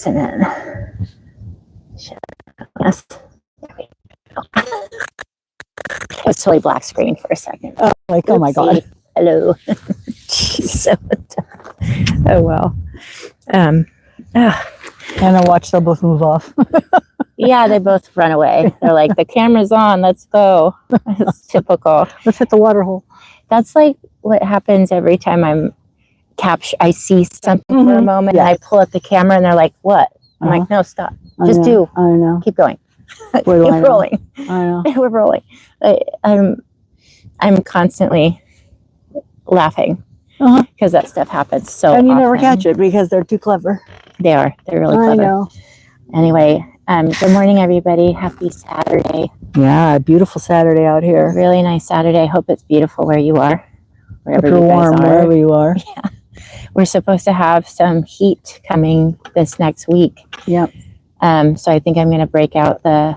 and then yes. It was totally black screen for a second. Oh, like, oh my God. Hello. So, oh well. And I watched them both move off. yeah, they both run away. They're like, the camera's on, let's go. It's typical. Let's hit the water hole. That's like what happens every time I see something for a moment and I pull up the camera and they're like, what? I'm like, no, stop. Just do. I know. Keep going. Keep rolling. I know. We're rolling. I'm constantly laughing because that stuff happens so and you often. never catch it because they're too clever. They are. They're really clever. I know. Anyway, good morning, everybody. Happy Saturday. Yeah, beautiful Saturday out here. Really nice Saturday. I hope it's beautiful where you are. Wherever you guys warm, are. Wherever you are. Yeah. We're supposed to have some heat coming this next week. Yep. So I think I'm going to break out the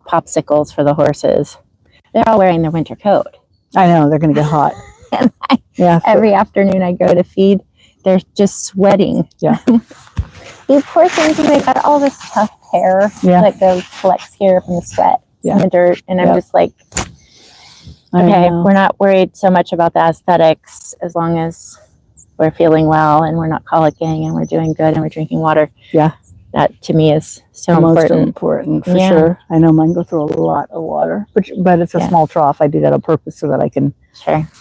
popsicles for the horses. They're all wearing their winter coat. I know, they're going to get hot. And every afternoon I go to feed, they're just sweating. Yeah. You poor things, and they got all this tough hair that collects here from the sweat and the dirt. And I'm just like, okay, we're not worried so much about the aesthetics as long as we're feeling well and we're not colicking and we're doing good and we're drinking water. Yeah. That to me is so most important for sure. I know mine go through a lot of water, but it's a small trough. I do that on purpose so that I can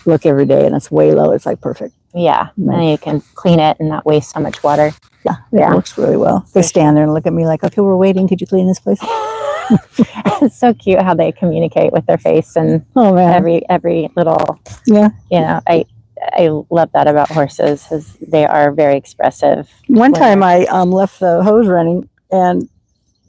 look every day, and it's way low. It's like perfect. Yeah, and you can clean it and not waste so much water. Yeah, it works really well. They stand there and look at me like, okay, we're waiting. Could you clean this place? It's so cute how they communicate with their face and every little. Yeah, you know, I love that about horses, because they are very expressive. One time I left the hose running and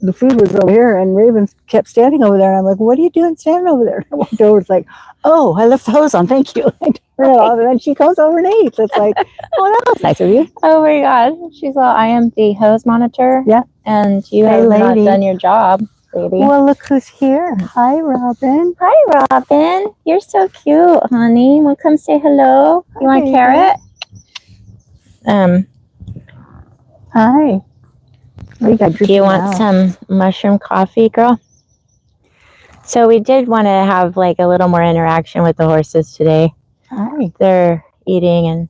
the food was over here and Raven kept standing over there and I'm like, what are you doing standing over there? I walked over, it's like, oh, I left the hose on, thank you. I turn it off and then she comes over and eats. It's like, oh, that was nice of you. Oh my God. She's all, I am the hose monitor. Yeah. And you have not done your job, lady. Well, look who's here. Hi, Robyn. Hi, Robyn. You're so cute, honey. Wanna come say hello? You want a carrot? Hi. Do you want some mushroom coffee, girl? So we did want to have like a little more interaction with the horses today. Hi. They're eating, and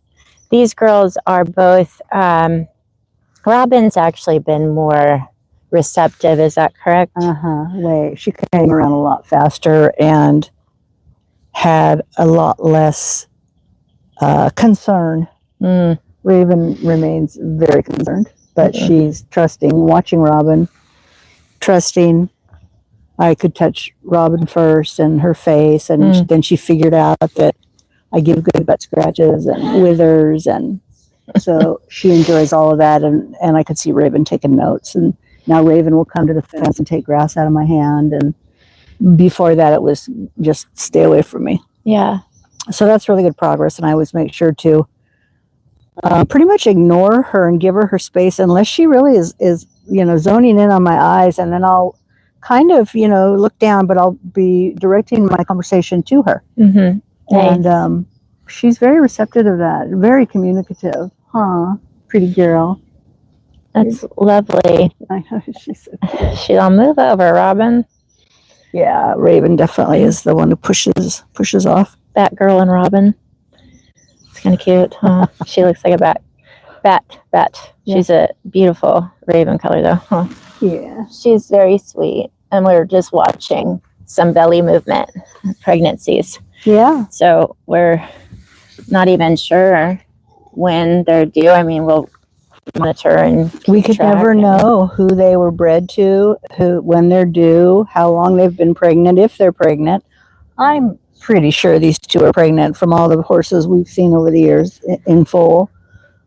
these girls are both, Robyn's actually been more receptive, is that correct? Wait, she came around a lot faster and had a lot less concern. Raven remains very concerned, but she's trusting, watching Robyn, trusting. I could touch Robyn first and her face, and then she figured out that I give good butt scratches and withers, and so she enjoys all of that, and I could see Raven taking notes, and now Raven will come to the fence and take grass out of my hand, and before that it was just stay away from me. Yeah. So that's really good progress, and I always make sure to pretty much ignore her and give her space unless she really is zoning in on my eyes, and then I'll kind of look down, but I'll be directing my conversation to her. And she's very receptive of that, very communicative. Pretty girl. That's lovely. I know, she's so cute. She'll move over, Robyn. Yeah, Raven definitely is the one who pushes off. Batgirl and Robyn. It's kind of cute. She looks like a bat. Yeah. She's a beautiful raven color, though. Yeah. She's very sweet. And we're just watching some belly movement pregnancies. Yeah. So we're not even sure when they're due. I mean, we'll monitor, and we could never know who they were bred to, when they're due, how long they've been pregnant, if they're pregnant. I'm pretty sure these two are pregnant from all the horses we've seen over the years in foal.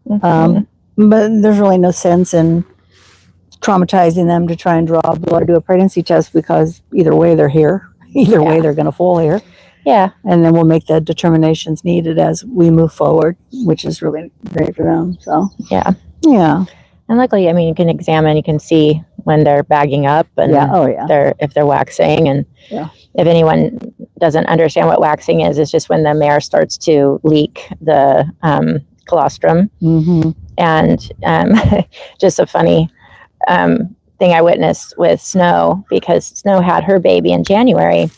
But there's really no sense in traumatizing them to try and draw blood or do a pregnancy test, because either way they're here. Either way they're going to foal here. Yeah. And then we'll make the determinations needed as we move forward, which is really great for them. So yeah. And luckily, I mean, you can examine, you can see when they're bagging up, and if they're waxing, and if anyone doesn't understand what waxing is, it's just when the mare starts to leak the colostrum. And just a funny thing I witnessed with Snow, because Snow had her baby in January,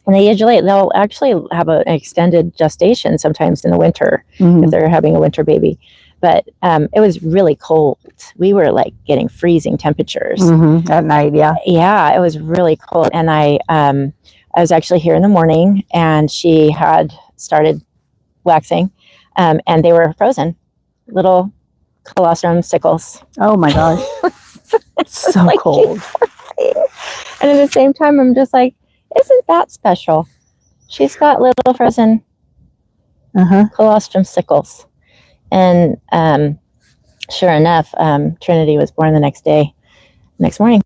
and they'll actually have an extended gestation sometimes in the winter if they're having a winter baby. But it was really cold. We were like getting freezing temperatures at night. Yeah, yeah, it was really cold. And I was actually here in the morning, and she had started waxing, and they were frozen, little colostrum sickles. Oh my gosh. So like, cold. And at the same time, I'm just like, isn't that special? She's got little frozen colostrum sickles. And sure enough, Trinity was born the next morning.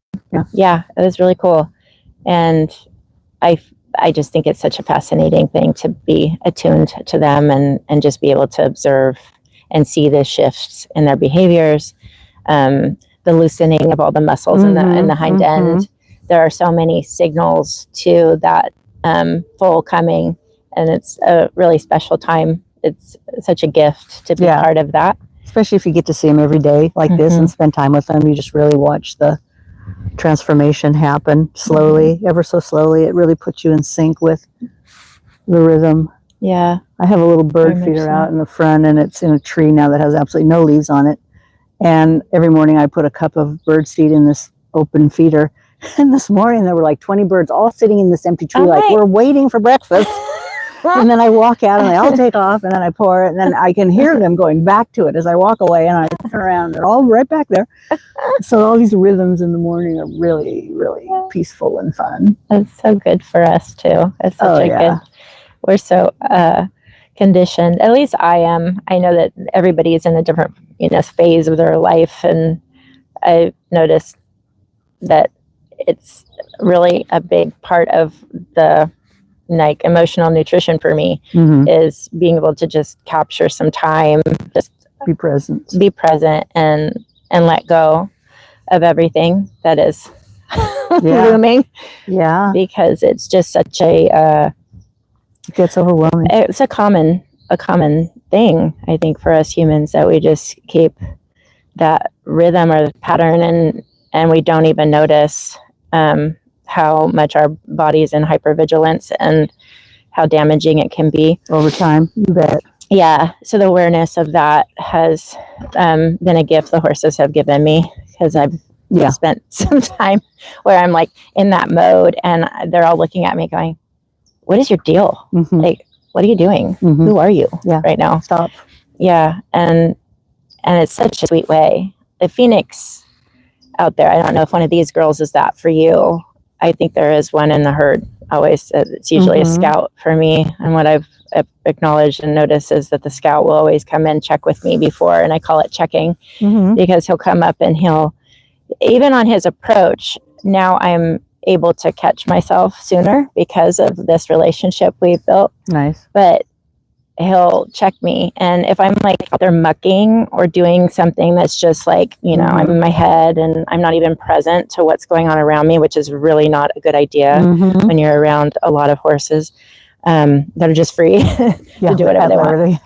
Yeah, it was really cool. And I just think it's such a fascinating thing to be attuned to them, and just be able to observe and see the shifts in their behaviors, the loosening of all the muscles in the hind end. There are so many signals to that foal coming, and it's a really special time. It's such a gift to be part of that. Especially if you get to see them every day like this and spend time with them. You just really watch the transformation happen slowly, ever so slowly. It really puts you in sync with the rhythm. Yeah. I have a little bird feeder out in the front, and it's in a tree now that has absolutely no leaves on it. And every morning I put a cup of bird seed in this open feeder. And this morning there were like 20 birds all sitting in this empty tree, like we're waiting for breakfast. And then I walk out and they all take off, and then I pour it, and then I can hear them going back to it as I walk away, and I turn around, they're all right back there. So all these rhythms in the morning are really, really peaceful and fun. It's so good for us too. It's such good, we're so conditioned. At least I am. I know that everybody is in a different, phase of their life, and I've noticed that it's really a big part of the emotional nutrition for me is being able to just capture some time, just be present and let go of everything that is looming. Yeah, because it's just such a it gets overwhelming. It's a common thing, I think, for us humans, that we just keep that rhythm or pattern, and we don't even notice how much our body is in hypervigilance and how damaging it can be over time. You bet. Yeah. So the awareness of that has been a gift the horses have given me, because I've spent some time where I'm like in that mode, and they're all looking at me going, what is your deal? Like, what are you doing? Who are you right now? Stop. Yeah. And it's such a sweet way. The Phoenix out there, I don't know if one of these girls is that for you. I think there is one in the herd. Always, it's usually a scout for me. And what I've acknowledged and noticed is that the scout will always come in, check with me before, and I call it checking, because he'll come up and he'll, even on his approach, now I'm able to catch myself sooner because of this relationship we've built. Nice. But he'll check me, and if I'm like out there mucking or doing something that's just like, I'm in my head and I'm not even present to what's going on around me, which is really not a good idea when you're around a lot of horses that are just free to do whatever they want.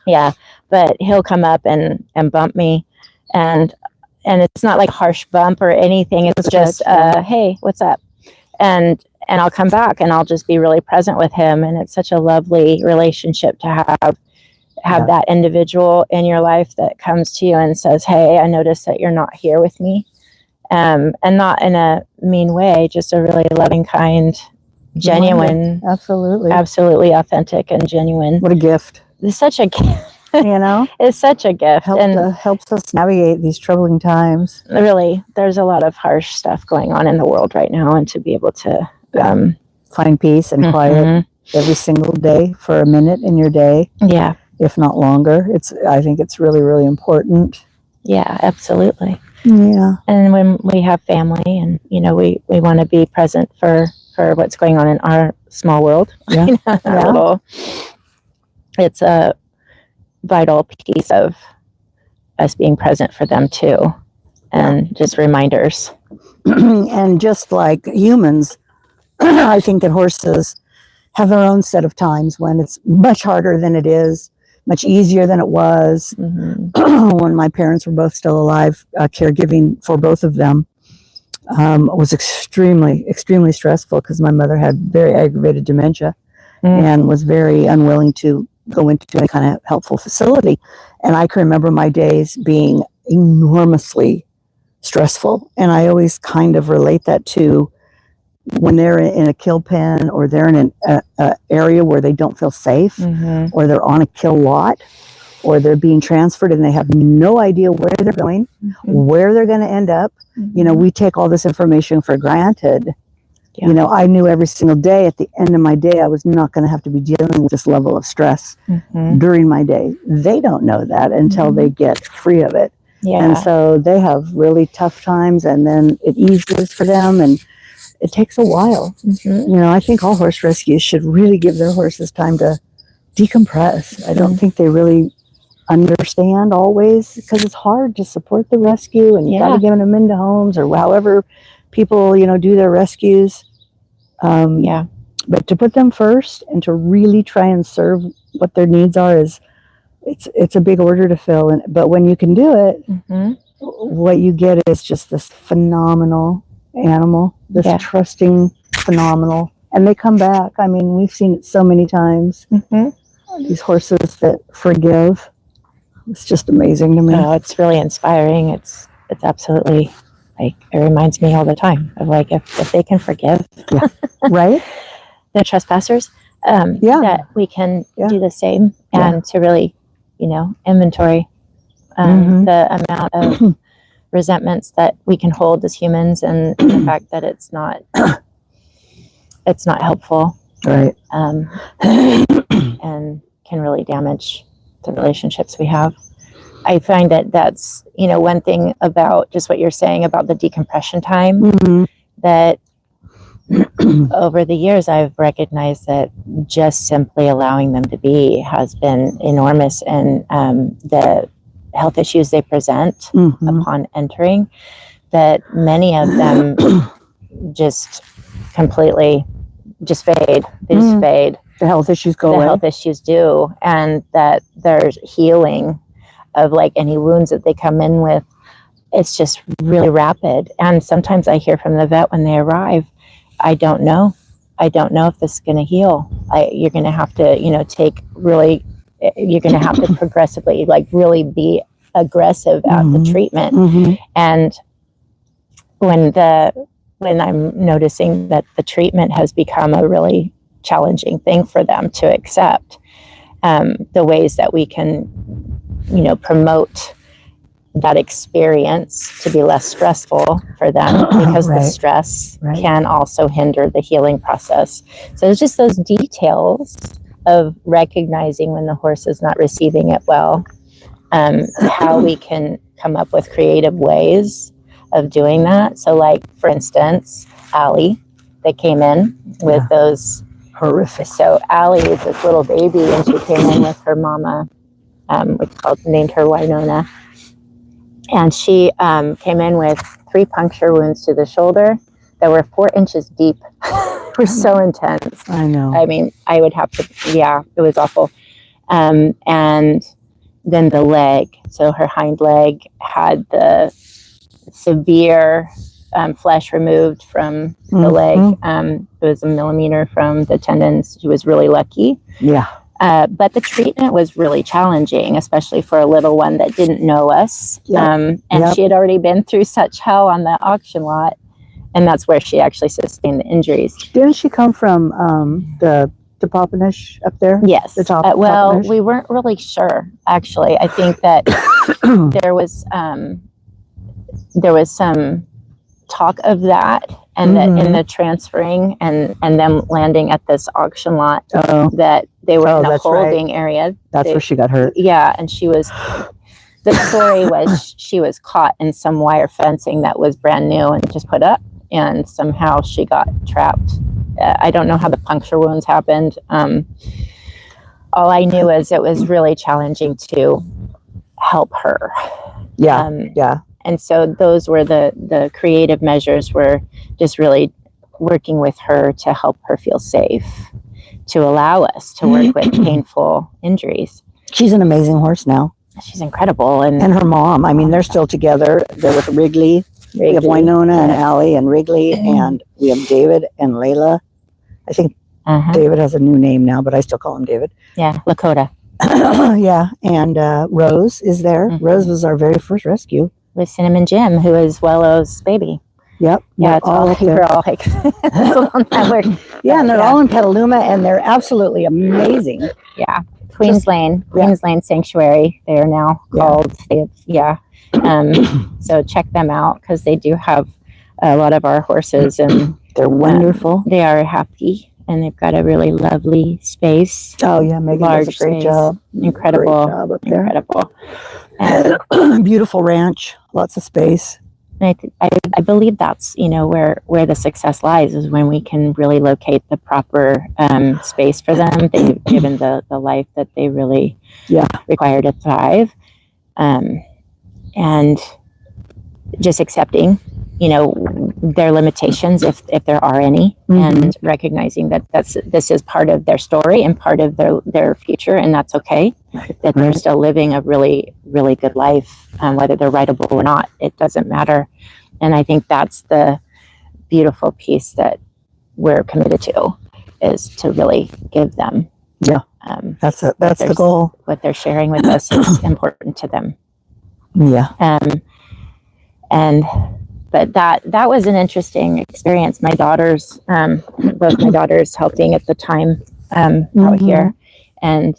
Yeah. But he'll come up and bump me, and it's not like a harsh bump or anything. It's just hey, what's up? And I'll come back and I'll just be really present with him. And it's such a lovely relationship to have that individual in your life that comes to you and says, hey, I noticed that you're not here with me. And not in a mean way, just a really loving, kind, genuine, absolutely authentic and genuine. What a gift. It's such a gift. It's such a gift. Helps us navigate these troubling times. Really, there's a lot of harsh stuff going on in the world right now, and to be able to find peace and quiet every single day for a minute in your day, if not longer, I think it's really, really important. Yeah, absolutely. Yeah. And when we have family, and we want to be present for what's going on in our small world. It's a vital piece of us being present for them too, and just reminders. And just like humans, I think that horses have their own set of times when it's much harder than it is much easier than it was when my parents were both still alive. Caregiving for both of them was extremely, extremely stressful because my mother had very aggravated dementia and was very unwilling to go into any kind of helpful facility. And I can remember my days being enormously stressful. And I always kind of relate that to when they're in a kill pen, or they're in an area where they don't feel safe, or they're on a kill lot, or they're being transferred and they have no idea where they're going, where they're going to end up. You know, we take all this information for granted. You know, I knew every single day at the end of my day, I was not going to have to be dealing with this level of stress during my day. They don't know that until they get free of it. And so they have really tough times, and then it eases for them, and it takes a while. You know, I think all horse rescues should really give their horses time to decompress. I don't think they really understand always, because it's hard to support the rescue, and you got to get them into homes, or however people, you know, do their rescues. But to put them first and to really try and serve what their needs are is, it's a big order to fill. But when you can do it, what you get is just this phenomenal animal, this trusting, phenomenal, and they come back. I mean, we've seen it so many times. These horses that forgive. It's just amazing to me. Oh, it's really inspiring. It's absolutely, like, it reminds me all the time of, like, if they can forgive right, the trespassers, that we can do the same, and to really, you know, inventory the amount of resentments that we can hold as humans, and the fact that it's not helpful, right, and can really damage the relationships we have. I find that that's, you know, one thing about just what you're saying about the decompression time, that over the years I've recognized that just simply allowing them to be has been enormous, and the health issues they present upon entering, that many of them just completely just fade. They just fade. The health issues go away. The health issues do, and that there's healing of, like, any wounds that they come in with. It's just really rapid. And sometimes I hear from the vet when they arrive, I don't know if this is going to heal. You're going to have to, you know, you're going to have to progressively, like, really be aggressive at the treatment. And when I'm noticing that the treatment has become a really challenging thing for them to accept, the ways that we can, you know, promote that experience to be less stressful for them, because the stress can also hinder the healing process. So it's just those details of recognizing when the horse is not receiving it well, how we can come up with creative ways of doing that. So, like, for instance, Allie, they came in with those horrific. So Allie is this little baby, and she came in with her mama, named her Winona. And she came in with 3 puncture wounds to the shoulder that were 4 inches deep. Were so intense. I know. I mean, I would have to, it was awful. And then the leg. So her hind leg had the severe flesh removed from the leg. It was 1 millimeter from the tendons. She was really lucky. But the treatment was really challenging, especially for a little one that didn't know us. And she had already been through such hell on the auction lot. And that's where she actually sustained the injuries. Didn't she come from the Topopanish up there? Yes. Well, we weren't really sure, actually. I think that there was some talk of that, and that in the transferring and them landing at this auction lot, that they were in a holding area. That's where she got hurt. Yeah, and the story was she was caught in some wire fencing that was brand new and just put up, and somehow she got trapped. I don't know how the puncture wounds happened. All I knew is it was really challenging to help her. And so those were the creative measures, were just really working with her to help her feel safe, to allow us to work with painful injuries. She's an amazing horse now. She's incredible. And her mom, I mean, they're still together. They're with Wrigley. We have Winona and Allie and Wrigley, and we have David and Layla. I think David has a new name now, but I still call him David. Yeah, Lakota. Yeah, and Rose is there. Rose was our very first rescue. With Cinnamon Jim, who is Willow's baby. Yep. Yeah, it's all we're all like, yeah, and they're all in Petaluma, and they're absolutely amazing. Yeah. Queens Lane Sanctuary, they are now called. So check them out because they do have a lot of our horses, and they're wonderful. They are happy, and they've got a really lovely space. Oh yeah, Megan does a great job. Incredible, great job up there. Incredible. And beautiful ranch, lots of space. And I believe that's where the success lies, is when we can really locate the proper space for them. They've given the life that they really require to thrive, and just accepting their limitations if there are any, and recognizing that this is part of their story and part of their future, and that's okay. That they're still living a really, really good life, whether they're rideable or not, it doesn't matter. And I think that's the beautiful piece that we're committed to, is to really give them. Yeah, that's the goal. What they're sharing with us is important to them. Yeah. But that was an interesting experience. My daughters, both my daughters helping at the time out here, and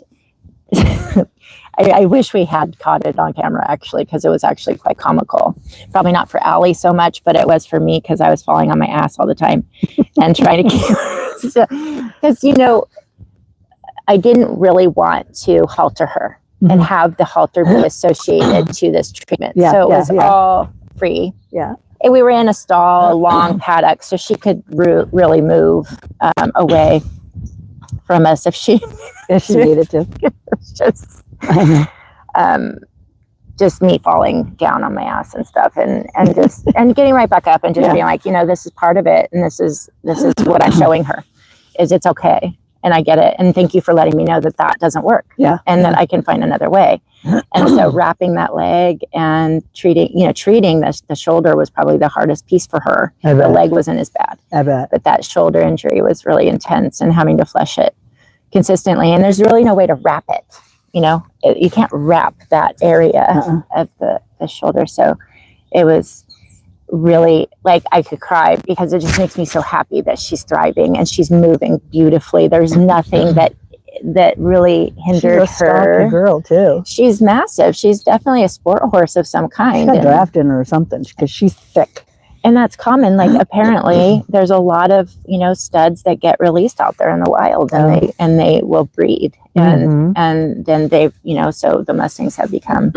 I wish we had caught it on camera, actually, because it was actually quite comical. Probably not for Allie so much, but it was for me, because I was falling on my ass all the time and trying to keep because I didn't really want to halter her and have the halter be associated to this treatment. So it was all free. Yeah. And we were in a stall, a long paddock, so she could really move away from us if she needed to. It's just me falling down on my ass and stuff, and getting right back up and just being like, this is part of it, and this is what I'm showing her, is it's okay, and I get it, and thank you for letting me know that doesn't work, and that I can find another way. And so wrapping that leg and treating the shoulder was probably the hardest piece for her. The leg wasn't as bad, I bet, but that shoulder injury was really intense, and having to flesh it consistently, and there's really no way to wrap it. You can't wrap that area of the shoulder. So it was really like I could cry, because it just makes me so happy that she's thriving and she's moving beautifully. There's nothing that really hindered her. She's a stocky girl too. She's massive. She's definitely a sport horse of some kind. She got drafted in her or something, because she's thick. And that's common. Like, apparently there's a lot of, studs that get released out there in the wild, and they will breed. And then they've, so the Mustangs have become,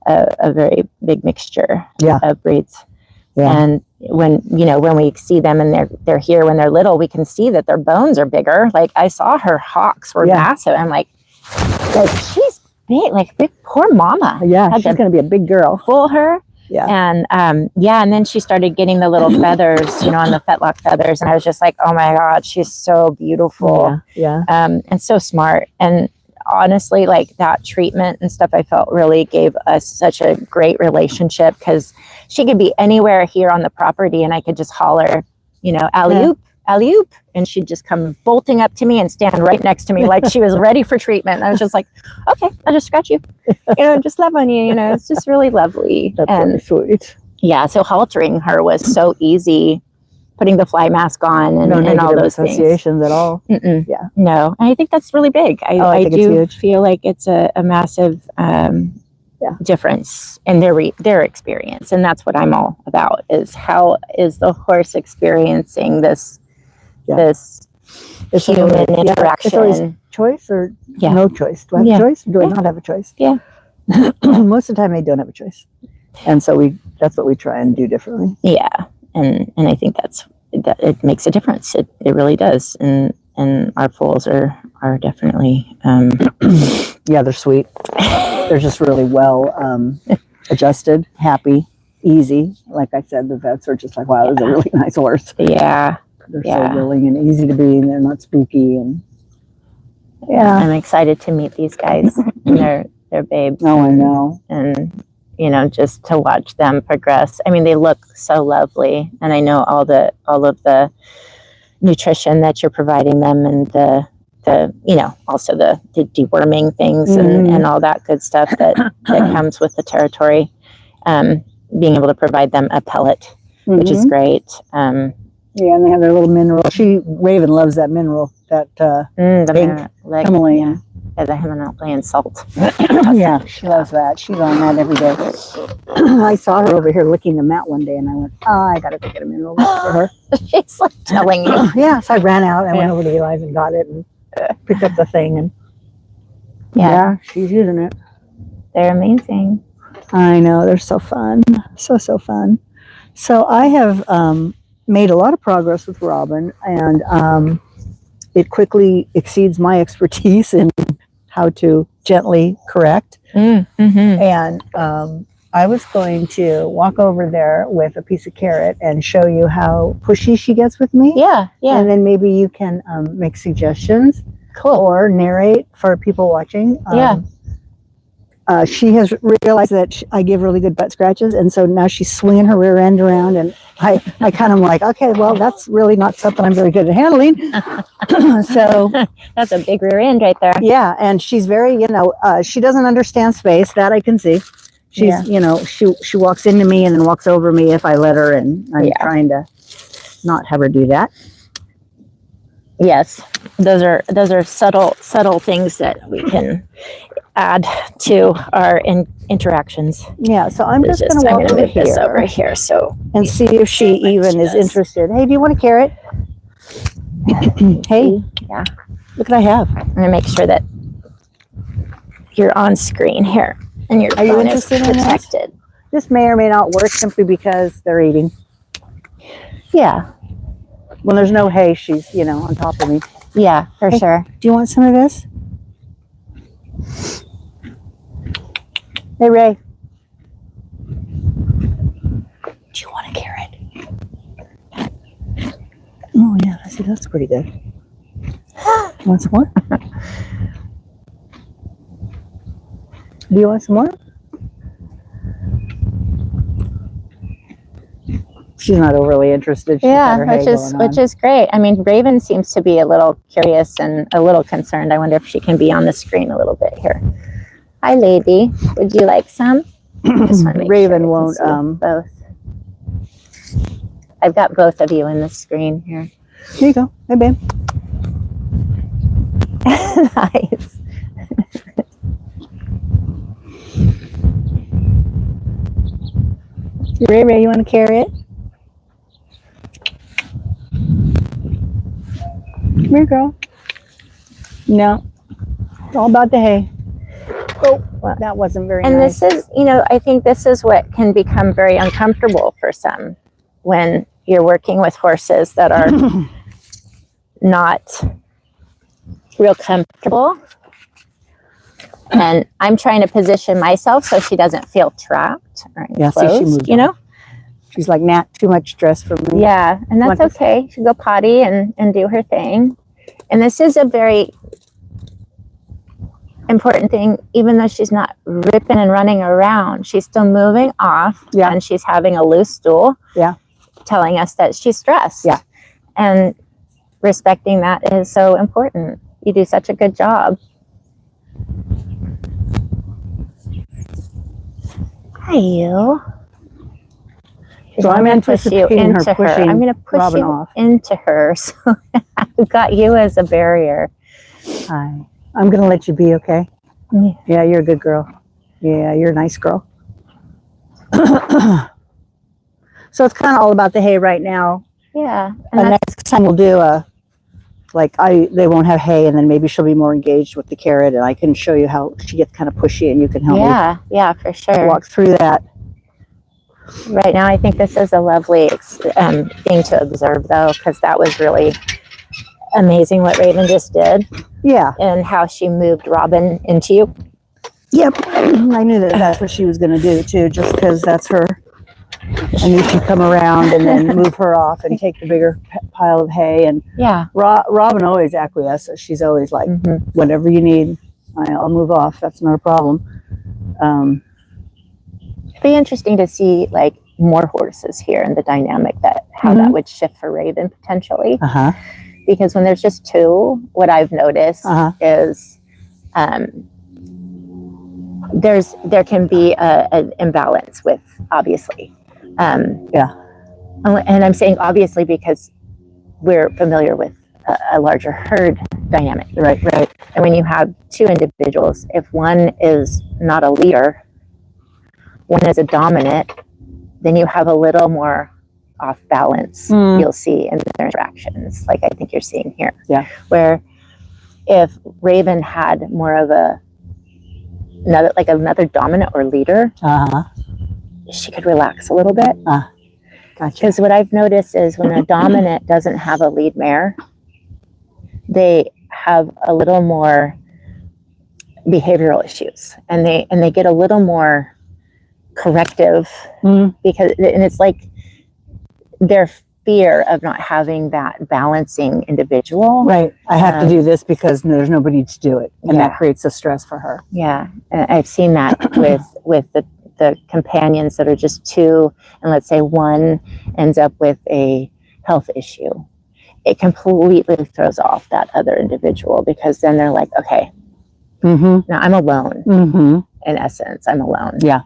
a very big mixture of breeds. Yeah. And when we see them and they're here when they're little, we can see that their bones are bigger. Like, I saw her hocks were massive. I'm like she's big, like big, poor mama. Yeah. She's going to be a big girl. Fool her. Yeah. And and then she started getting the little feathers, on the fetlock feathers, and I was just like, oh my God, she's so beautiful. Yeah. And so smart. And honestly, like, that treatment and stuff, I felt really gave us such a great relationship, because she could be anywhere here on the property and I could just holler, alley-oop, and she'd just come bolting up to me and stand right next to me like she was ready for treatment. And I was just like, okay, I'll just scratch you, just love on you, it's just really lovely. That's really sweet. Yeah, so haltering her was so easy, putting the fly mask on and all those associations at all. Yeah, no, and I think that's really big. I do feel like it's a massive difference in their experience, and that's what I'm all about, is how is the horse experiencing this human interaction. It's always choice or no choice. Do I have a choice, or do I not have a choice? Yeah. Most of the time they don't have a choice, and so that's what we try and do differently. Yeah, and I think that it makes a difference. It really does, and our foals are definitely they're sweet. They're just really well adjusted, happy, easy. Like I said, the vets are just like, wow, this is a really nice horse. Yeah. They're so willing and easy to be, and they're not spooky. And Yeah. I'm excited to meet these guys and their babes. Oh, I know. And, you know, just to watch them progress. I mean, they look so lovely. And I know all of the nutrition that you're providing them and the you know, also the deworming things and all that good stuff that comes with the territory. Being able to provide them a pellet, which is great. Yeah, and they have their little mineral. Raven loves that mineral, that pink Himalayan. Yeah, the Himalayan salt. Yeah, she loves that. She's on that every day. I saw her over here licking the mat one day, and I went, "Oh, I got to go get a mineral for her." She's like telling you. Yeah, so I ran out. I went over to Eli's and got it and picked up the thing. And yeah, she's using it. They're amazing. I know, they're so fun, so fun. So I have made a lot of progress with Robyn, and it quickly exceeds my expertise in how to gently correct. And I was going to walk over there with a piece of carrot and show you how pushy she gets with me. Yeah. And then maybe you can make suggestions. Cool. Or narrate for people watching. She has realized that I give really good butt scratches, and so now she's swinging her rear end around, and I kind of like, okay, well, that's really not something I'm very good at handling. So that's a big rear end right there. Yeah, and she's very, you know, she doesn't understand space. That I can see. She's, you know, she walks into me and then walks over me if I let her, and I'm trying to not have her do that. Yes, those are subtle things that we can add to our interactions. Yeah, so I'm just going to walk over this over here so and see if she even is interested. Hey, do you want a carrot? Hey, yeah. Look what I have. I'm going to make sure that you're on screen here and your phone is protected. This may or may not work simply because they're eating. Yeah. When there's no hay, she's, you know, on top of me. Yeah, for sure. Do you want some of this? Hey, Ray. Do you want a carrot? Oh, yeah. See, that's pretty good. You want some more? Do you want some more? She's not overly interested. She's which is great. I mean, Raven seems to be a little curious and a little concerned. I wonder if she can be on the screen a little bit here. Hi, lady. Would you like some? Raven won't. Both. I've got both of you in the screen here. Here you go. Hey, babe. Nice. Ray, you want a carrot? Come here, girl. No. It's all about the hay. Oh, well, that wasn't very nice. And this is, you know, I think this is what can become very uncomfortable for some when you're working with horses that are not real comfortable. And I'm trying to position myself so she doesn't feel trapped or enclosed, see, she moved you know? She's like, nah, too much stress for me. Yeah, and that's okay. She can go potty and do her thing. And this is a very important thing, even though she's not ripping and running around, she's still moving off and she's having a loose stool. Yeah. Telling us that she's stressed. Yeah. And respecting that is so important. You do such a good job. Hi, you. So I'm going to push you into her. I'm going to push Robyn you off. into her. So I've got you as a barrier. Hi. I'm going to let you be, okay? Yeah, you're a good girl. Yeah, you're a nice girl. So it's kind of all about the hay right now. Yeah. And next time we'll do they won't have hay, and then maybe she'll be more engaged with the carrot, and I can show you how she gets kind of pushy, and you can help me. Yeah, for sure. Walk through that. Right now, I think this is a lovely thing to observe, though, because that was really amazing what Raven just did. Yeah. And how she moved Robyn into you. Yep. I knew that's what she was going to do, too, just because that's her And you can come around and then move her off and take the bigger pile of hay. And Yeah. Robyn always acquiesces. She's always like, whatever you need, I'll move off. That's not a problem. It'd be interesting to see like more horses here and the dynamic that how that would shift for Raven potentially. Because when there's just two, what I've noticed is there can be an imbalance with obviously. And I'm saying obviously because we're familiar with a larger herd dynamic. Right. And when you have two individuals, if one is not a leader, one is a dominant, then you have a little more off balance you'll see in their interactions, like I think you're seeing here. Yeah. Where if Raven had more of another dominant or leader, she could relax a little bit. Gotcha. Because what I've noticed is when a dominant doesn't have a lead mare, they have a little more behavioral issues, and they get a little more corrective because, and it's like their fear of not having that balancing individual. Right. I have to do this because there's nobody to do it, and that creates a stress for her. Yeah, and I've seen that with the companions that are just two, and let's say one ends up with a health issue. It completely throws off that other individual because then they're like, okay, now I'm alone. In essence, I'm alone. Yeah.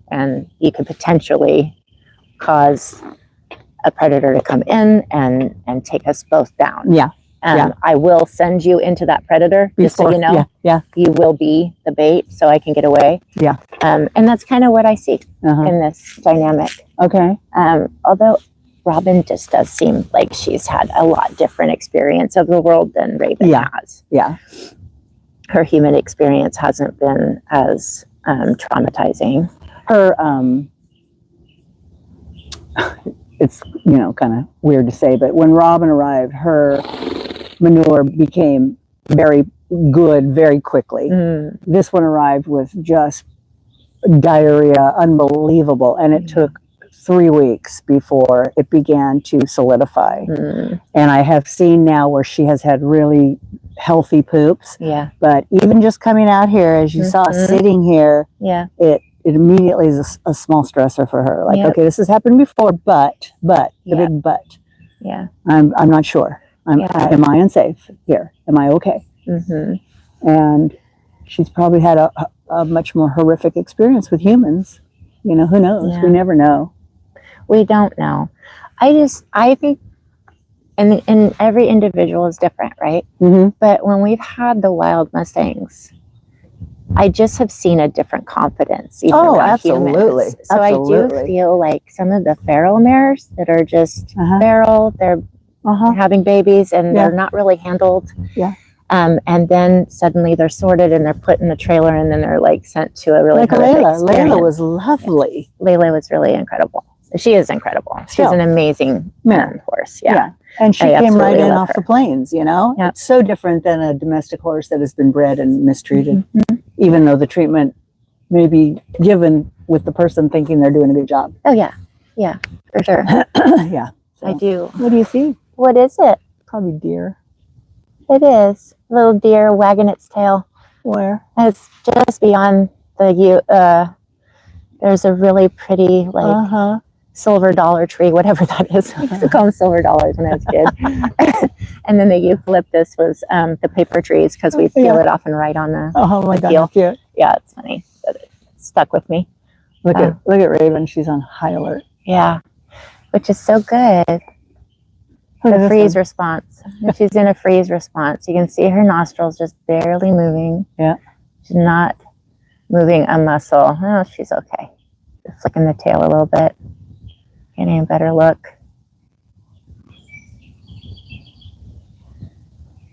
And you could potentially cause a predator to come in and take us both down. Yeah. I will send you into that predator just so you know. Yeah. You will be the bait so I can get away. Yeah. And that's kind of what I see in this dynamic. Okay. Although Robyn just does seem like she's had a lot different experience of the world than Raven has. Yeah. Her human experience hasn't been as traumatizing. Her, it's, kind of weird to say, but when Robyn arrived, her manure became very good very quickly. This one arrived with just diarrhea, unbelievable, and it took 3 weeks before it began to solidify. And I have seen now where she has had really healthy poops. Yeah. But even just coming out here, as you saw sitting here, it immediately is a small stressor for her. Like, okay, this has happened before, but the big but. Yeah. I'm not sure. Am I unsafe here? Am I okay? And she's probably had a much more horrific experience with humans. Who knows? Yeah. We never know. We don't know. I think, and every individual is different, right? But when we've had the wild Mustangs, I just have seen a different confidence. Even absolutely. Humans. So I do feel like some of the feral mares that are just feral, they're having babies and they're not really handled. Yeah. And then suddenly they're sorted and they're put in a trailer and then they're like sent to a really Layla was lovely. Layla was really incredible. She is incredible. She's an amazing horse. Yeah. And she came right in off the plains, It's so different than a domestic horse that has been bred and mistreated, even though the treatment may be given with the person thinking they're doing a good job. Oh, yeah. Yeah, for sure. So, I do. What do you see? What is it? Probably deer. It is. A little deer wagging its tail. Where? It's just beyond there's a really pretty, silver dollar tree, whatever that is. I used to call them silver dollars when I was a kid. And then the eucalyptus was the paper trees because we peel it off and write on the my God, how cute. Yeah, it's funny. It stuck with me. Look at Raven. She's on high alert. Yeah, which is so good. The freeze response. She's in a freeze response. You can see her nostrils just barely moving. Yeah. She's not moving a muscle. Oh, she's okay. Just flicking the tail a little bit. Getting a better look.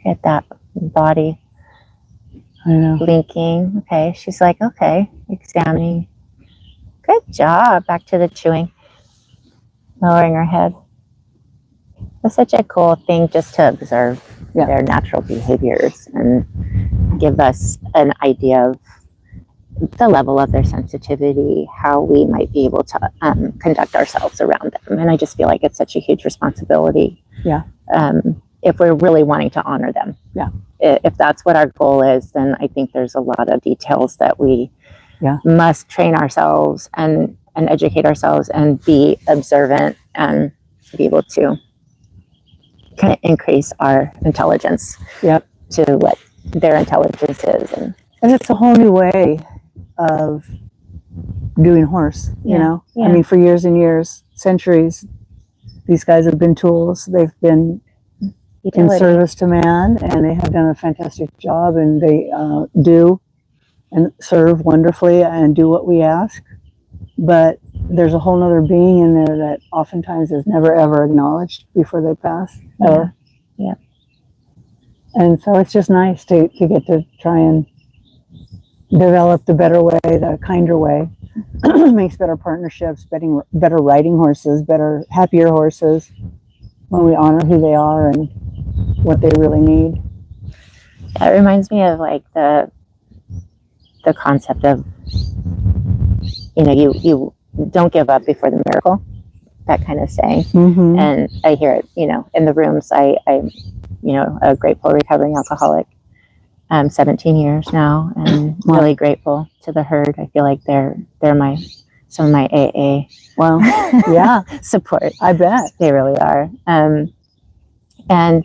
Get that body blinking. Okay, she's like, okay, examining. Good job. Back to the chewing. Lowering her head. It's such a cool thing just to observe their natural behaviors and give us an idea of the level of their sensitivity, how we might be able to conduct ourselves around them. And I just feel like it's such a huge responsibility. Yeah. If we're really wanting to honor them. Yeah. If that's what our goal is, then I think there's a lot of details that we must train ourselves and educate ourselves and be observant and be able to kind of increase our intelligence to what their intelligence is. And it's a whole new way of doing horse, you know? Yeah. I mean, for years and years, centuries, these guys have been tools. They've been in service to man, and they have done a fantastic job, and they do and serve wonderfully and do what we ask. But there's a whole nother being in there that oftentimes is never ever acknowledged before they pass. Ever. Yeah. And so it's just nice to get to try and develop the better way, the kinder way. Makes better partnerships, better riding horses, better, happier horses when we honor who they are and what they really need. It reminds me of like the concept of, you know, you don't give up before the miracle, that kind of saying. Mm-hmm. And I hear it, you know, in the rooms. I'm, you know, a grateful recovering alcoholic. 17 years now, and really grateful to the herd. I feel like they're some of my AA support. I bet they really are. And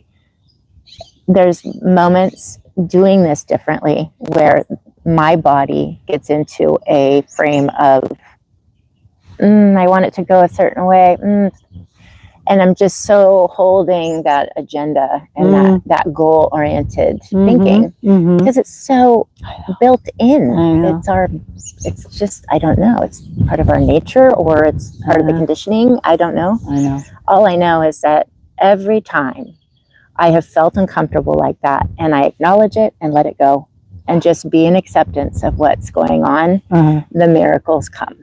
there's moments doing this differently where my body gets into a frame of I want it to go a certain way, and I'm just so holding that agenda and that goal-oriented thinking because it's so built in. It's just, I don't know, it's part of our nature, or it's part of the conditioning. I don't know. I know. All I know is that every time I have felt uncomfortable like that, and I acknowledge it and let it go and just be in acceptance of what's going on, the miracles come.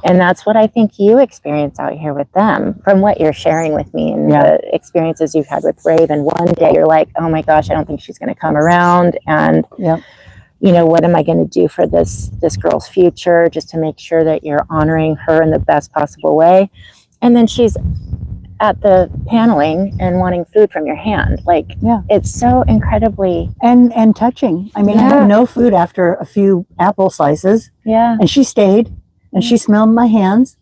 And that's what I think you experience out here with them, from what you're sharing with me and the experiences you've had with Raven. One day you're like, oh my gosh, I don't think she's going to come around. And, you know, what am I going to do for this girl's future, just to make sure that you're honoring her in the best possible way. And then she's at the paneling and wanting food from your hand. Like, it's so incredibly. And touching. I mean, I had no food after a few apple slices. Yeah. And she stayed. And she smelled my hands,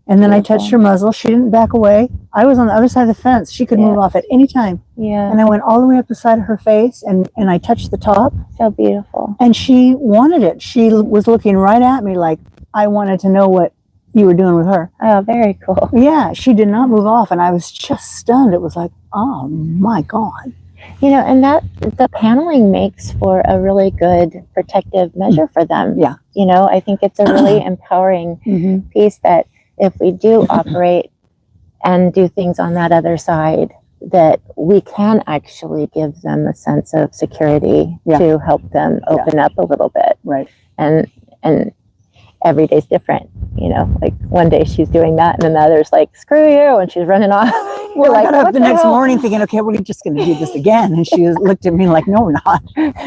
and then I touched her muzzle. She didn't back away. I was on the other side of the fence. She could move off at any time. Yeah. And I went all the way up the side of her face, and I touched the top. So beautiful. And she wanted it. She was looking right at me like I wanted to know what you were doing with her. Oh, very cool. Yeah, she did not move off, and I was just stunned. It was like, oh my God. You know, and that the paneling makes for a really good protective measure for them. Yeah. You know, I think it's a really empowering piece that if we do operate and do things on that other side, that we can actually give them a sense of security to help them open up a little bit. Right. And every day's different. You know, like one day she's doing that, and then the other's like, screw you, and she's running off. Well, I got up the next morning thinking, okay, we're just going to do this again. And she looked at me like, no, we're not.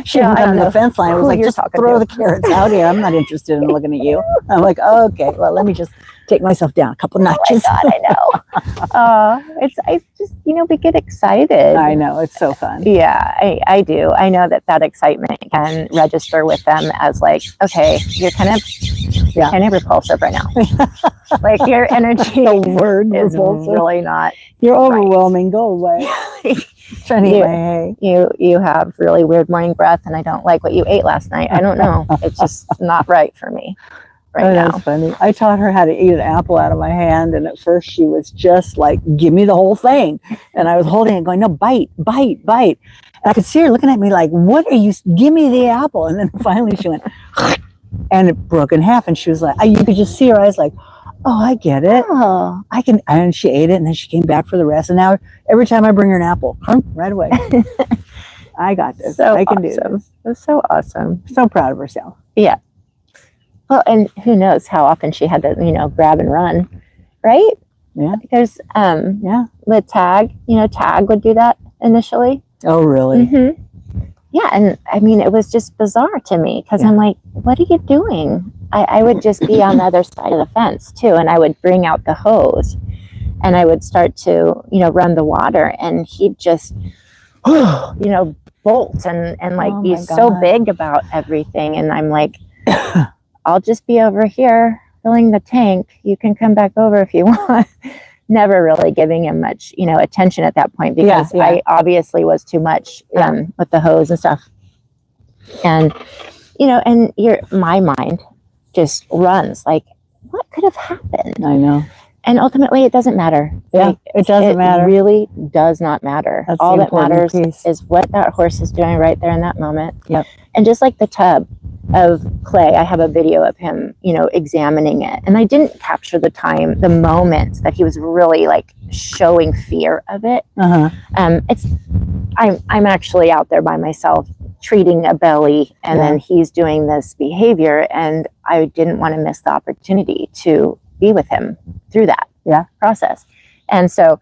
She didn't come to the fence line. I was like, just throw the carrots out here. I'm not interested in looking at you. I'm like, oh, okay, well, let me just take myself down a couple notches. Oh my God, I know. I just, you know, we get excited. I know, it's so fun. Yeah, I do. I know that excitement can register with them as like, okay, you're kind of repulsive right now. Like your energy is really not. You're overwhelming. Go away. Trying to eat my hay. You have really weird morning breath, and I don't like what you ate last night. I don't know. It's just not right for me right now. That's funny. I taught her how to eat an apple out of my hand, and at first she was just like, give me the whole thing. And I was holding it going, no, bite. And I could see her looking at me like, what are you, give me the apple. And then finally she went, and it broke in half. And she was like, you could just see her eyes like, oh, I get it. Oh, I can. And she ate it, and then she came back for the rest. And now every time I bring her an apple, right away. I got this. So I can do this. It's so awesome. So proud of herself. Yeah. Well, and who knows how often she had to, you know, grab and run, right? Yeah. There's, the tag, you know, tag would do that initially. Oh, really? Mm-hmm. Yeah, and I mean, it was just bizarre to me because I'm like, what are you doing? I would just be on the other side of the fence too, and I would bring out the hose and I would start to, run the water, and he'd just, bolt and like be so big about everything. And I'm like, I'll just be over here filling the tank. You can come back over if you want. Never really giving him much, attention at that point because I obviously was too much with the hose and stuff. And, and my mind just runs like, what could have happened? I know. And ultimately, it doesn't matter. Yeah, it doesn't matter. It really does not matter. That's all that matters is what that horse is doing right there in that moment. Yep. And just like the tub of clay, I have a video of him, examining it. And I didn't capture the moments that he was really like showing fear of it. Uh-huh. I'm actually out there by myself treating a belly, and then he's doing this behavior, and I didn't want to miss the opportunity to be with him through that process. And so,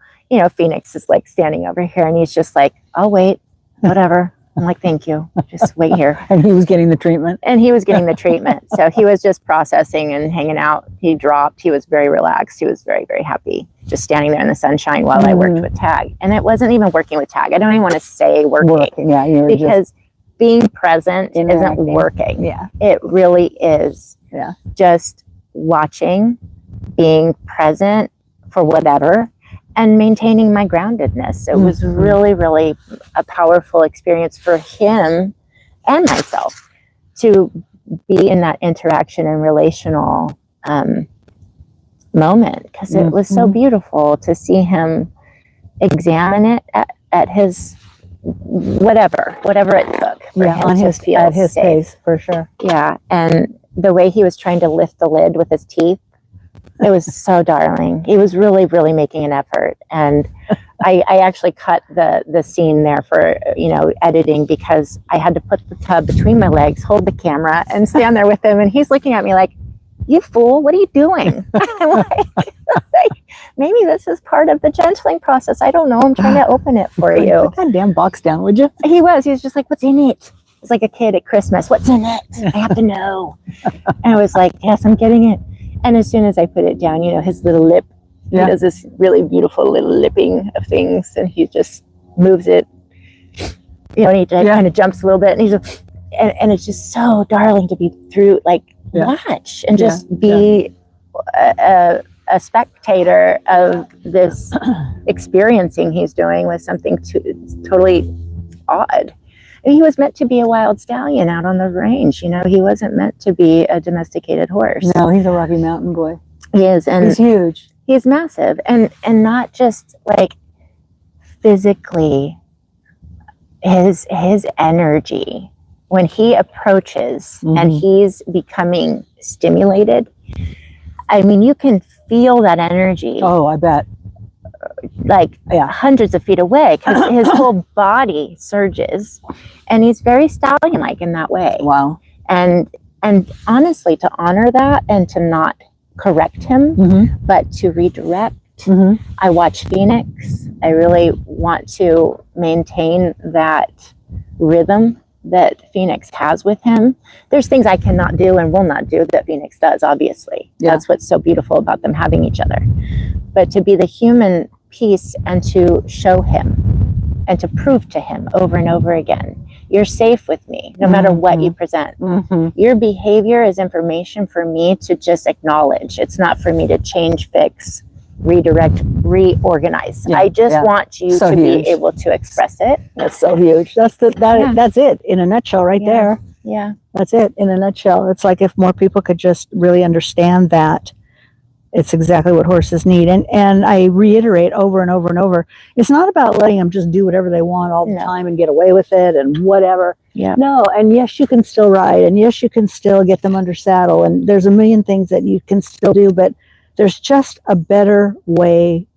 Phoenix is like standing over here, and he's just like, I'll wait, whatever. I'm like, thank you. Just wait here. And he was getting the treatment. So he was just processing and hanging out. He dropped. He was very relaxed. He was very, very happy, just standing there in the sunshine while I worked with tag. And it wasn't even working with tag. I don't even want to say working. Yeah, because being present isn't working. Yeah. It really is. Yeah. Just watching, being present for whatever, and maintaining my groundedness. It was really, really a powerful experience for him and myself to be in that interaction and relational moment, because it was so beautiful to see him examine it at his whatever it took for him to feel at his pace, for sure. Yeah, and the way he was trying to lift the lid with his teeth, it was so darling. He was really, really making an effort. And I actually cut the scene there for, editing, because I had to put the tub between my legs, hold the camera, and stand there with him. And he's looking at me like, you fool, what are you doing? I'm like, maybe this is part of the gentling process. I don't know. I'm trying to open it for you. Put that damn box down, would you? He was just like, what's in it? It's like a kid at Christmas. What's in it? I have to know. And I was like, yes, I'm getting it. And as soon as I put it down, his little lip, he does this really beautiful little lipping of things, and he just moves it, and he kind of jumps a little bit, and and it's just so darling to be through, like, watch and just be a spectator of this experiencing he's doing with something totally odd. And he was meant to be a wild stallion out on the range. He wasn't meant to be a domesticated horse. No, he's a Rocky Mountain boy. He is, and he's huge. He's massive, and not just like physically. His energy when he approaches and he's becoming stimulated. I mean, you can feel that energy. Oh, I bet. Like hundreds of feet away, because his whole body surges, and he's very stallion-like in that way. Wow. And honestly, to honor that and to not correct him, but to redirect. I watch Phoenix. I really want to maintain that rhythm that Phoenix has with him. There's things I cannot do and will not do that Phoenix does, obviously. That's what's so beautiful about them having each other. But to be the human piece and to show him and to prove to him over and over again, you're safe with me, no matter what you present. Your behavior is information for me to just acknowledge. It's not for me to change, fix, redirect, reorganize. I just want you to be able to express it. That's so huge. That's it in a nutshell right there. Yeah. That's it in a nutshell. It's like if more people could just really understand that it's exactly what horses need. And I reiterate over and over and over, it's not about letting them just do whatever they want all the time and get away with it and whatever. No, and yes, you can still ride, and yes, you can still get them under saddle, and there's a million things that you can still do, but there's just a better way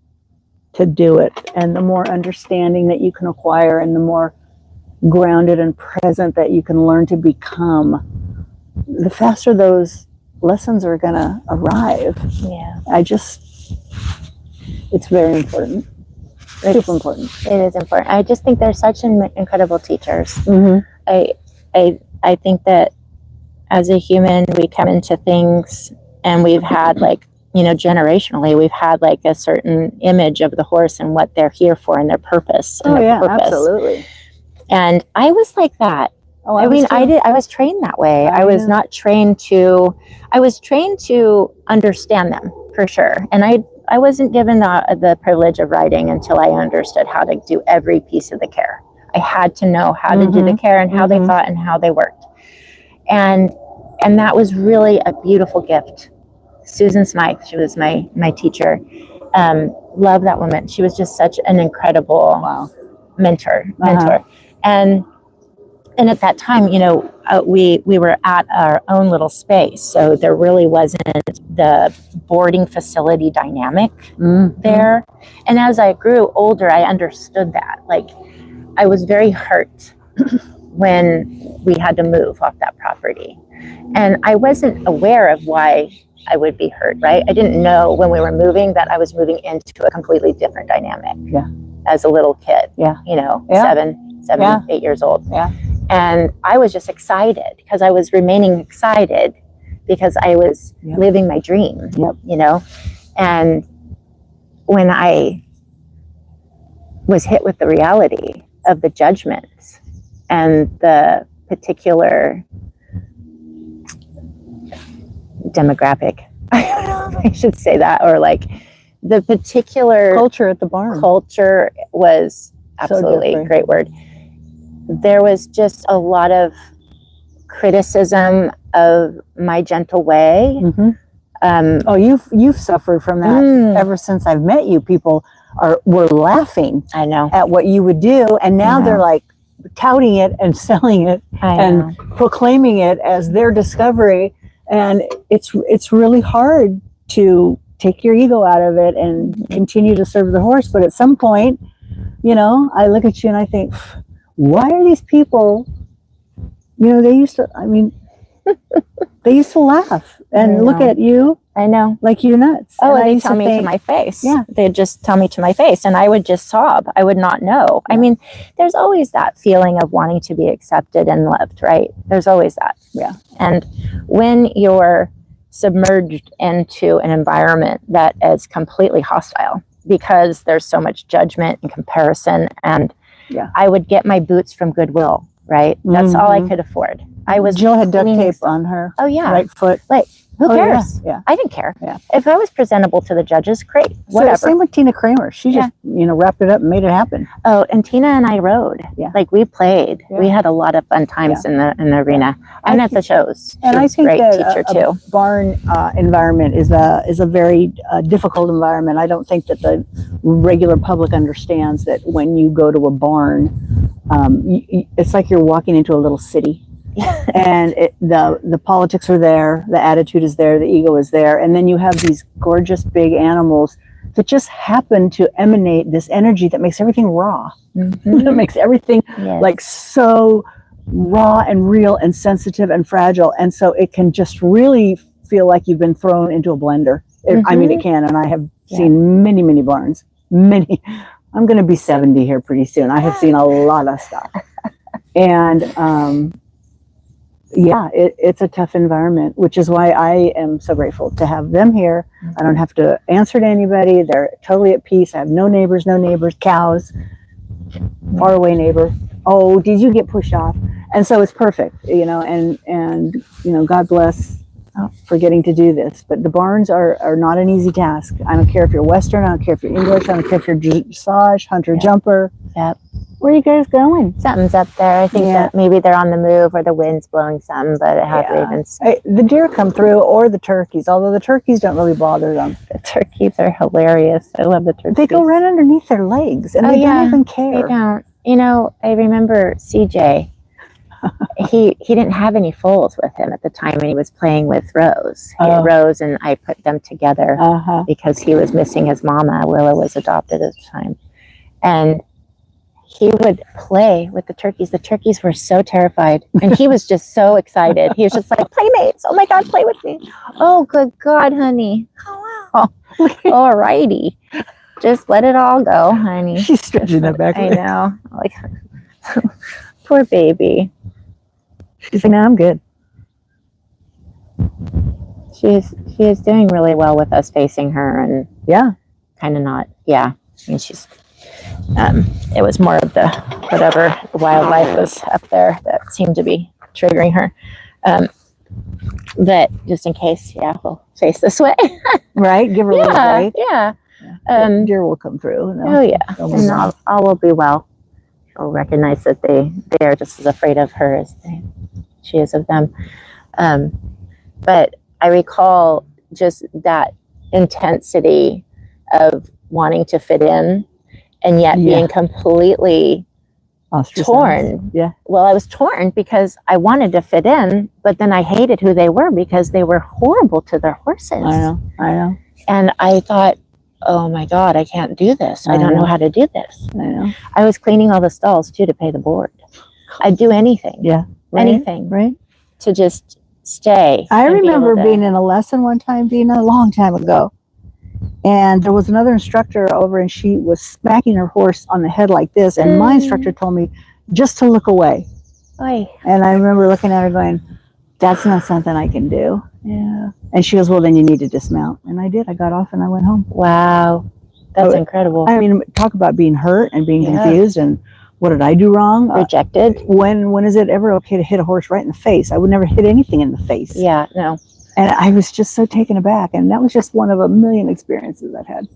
to do it. And the more understanding that you can acquire and the more grounded and present that you can learn to become, the faster those lessons are going to arrive. It's very important. Super important. It is important. I just think they're such incredible teachers. Mm-hmm. I think that as a human, we come into things and we've had like, you know, generationally, we've had like a certain image of the horse and what they're here for and their purpose. And their purpose. Absolutely. And I was like that. Oh, I was trained that way. I was not trained to, I was trained to understand them for sure. And I wasn't given the privilege of riding until I understood how to do every piece of the care. I had to know how to do the care and how they thought and how they worked. And that was really a beautiful gift. Susan Smythe, she was my teacher. Love that woman. She was just such an incredible mentor. And at that time, you know, we were at our own little space. So there really wasn't the boarding facility dynamic there. And as I grew older, I understood that. Like, I was very hurt when we had to move off that property. And I wasn't aware of why I would be hurt, right? I didn't know when we were moving that I was moving into a completely different dynamic as a little kid, you know, 7, 8 years old. And I was just excited because I was remaining excited because I was living my dream, you know? And when I was hit with the reality of the judgments and the particular demographic, I don't know if I should say that, or like the particular culture at the barn. Culture was absolutely a great word. There was just a lot of criticism of my gentle way. You've suffered from that ever since I've met you. People were laughing at what you would do, and now they're like touting it and selling it and proclaiming it as their discovery. And it's really hard to take your ego out of it and continue to serve the horse. But at some point, you know, I look at you and I think, why are these people, you know, they used to laugh and look at you. I know. Like you're nuts. Oh, and they tell me to my face. Yeah. They'd just tell me to my face and I would just sob. I would not know. I mean, there's always that feeling of wanting to be accepted and loved, right? There's always that. Yeah. And when you're submerged into an environment that is completely hostile because there's so much judgment and comparison, and I would get my boots from Goodwill, right? That's all I could afford. Jill had duct tape on her right foot. Like, who cares? Yeah. I didn't care. Yeah. If I was presentable to the judges, great. Whatever. So same with Tina Kramer. She just, you know, wrapped it up and made it happen. Oh, and Tina and I rode. Yeah. Like we played. Yeah. We had a lot of fun times in the arena and at the shows. And I think great that teacher too. Barn environment is a very difficult environment. I don't think that the regular public understands that when you go to a barn, it's like you're walking into a little city. And the politics are there, the attitude is there, the ego is there, and then you have these gorgeous big animals that just happen to emanate this energy that makes everything raw. That makes everything like so raw and real and sensitive and fragile, and so it can just really feel like you've been thrown into a blender. I mean, it can, and I have seen many barns. Many. I'm going to be 70 here pretty soon. I have seen a lot of stuff, and it's a tough environment, which is why I am so grateful to have them here. I don't have to answer to anybody. They're totally at peace. I have no neighbors, cows, far away neighbor. Oh, did you get pushed off? And so it's perfect, you know, and you know, God bless for getting to do this. But the barns are not an easy task. I don't care if you're Western, I don't care if you're English, I don't care if you're dressage, hunter, jumper. Where are you guys going? Something's up there. I think that maybe they're on the move or the wind's blowing some, but I have ravens. The deer come through or the turkeys, although the turkeys don't really bother them. The turkeys are hilarious. I love the turkeys. They go right underneath their legs and they don't even care. They don't. You know, I remember CJ. he didn't have any foals with him at the time when he was playing with Rose. Rose and I put them together because he was missing his mama. Willow was adopted at the time. And he would play with the turkeys. The turkeys were so terrified. And he was just so excited. He was just like, playmates. Oh my God, play with me. Oh, good God, honey. Oh, wow. All righty. just let it all go, honey. She's stretching that back. I know. Like, poor baby. She's like, no, I'm good. She is doing really well with us facing her, and kind of not. Yeah, I mean, she's. It was more of the whatever wildlife was up there that seemed to be triggering her. But just in case, we'll face this way. Right? Give her a little break. Yeah. Deer will come through. And all will be well. She'll recognize that they are just as afraid of her as she is of them. But I recall just that intensity of wanting to fit in and yet being completely torn. Yeah. Well, I was torn because I wanted to fit in, but then I hated who they were because they were horrible to their horses. I know. And I thought, oh my God, I can't do this. I don't know how to do this. I know. I was cleaning all the stalls too to pay the board. I'd do anything. Yeah. Right, anything. Right. To just stay. I remember being in a lesson one time, Dina, a long time ago. And there was another instructor over and she was smacking her horse on the head like this. And my instructor told me just to look away. Oy. And I remember looking at her going, that's not something I can do. Yeah. And she goes, well, then you need to dismount. And I did. I got off and I went home. Wow. That's incredible. I mean, talk about being hurt and being confused and what did I do wrong? Rejected. When is it ever okay to hit a horse right in the face? I would never hit anything in the face. Yeah, no. And I was just so taken aback. And that was just one of a million experiences I've had.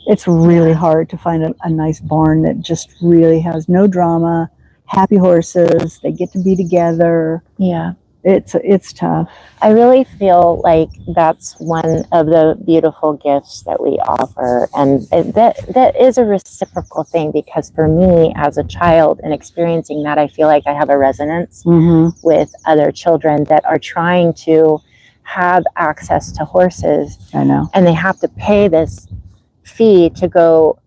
It's really hard to find a nice barn that just really has no drama, happy horses. They get to be together. Yeah. It's tough. I really feel like that's one of the beautiful gifts that we offer. And that is a reciprocal thing because for me as a child and experiencing that, I feel like I have a resonance with other children that are trying to have access to horses. I know. And they have to pay this fee to go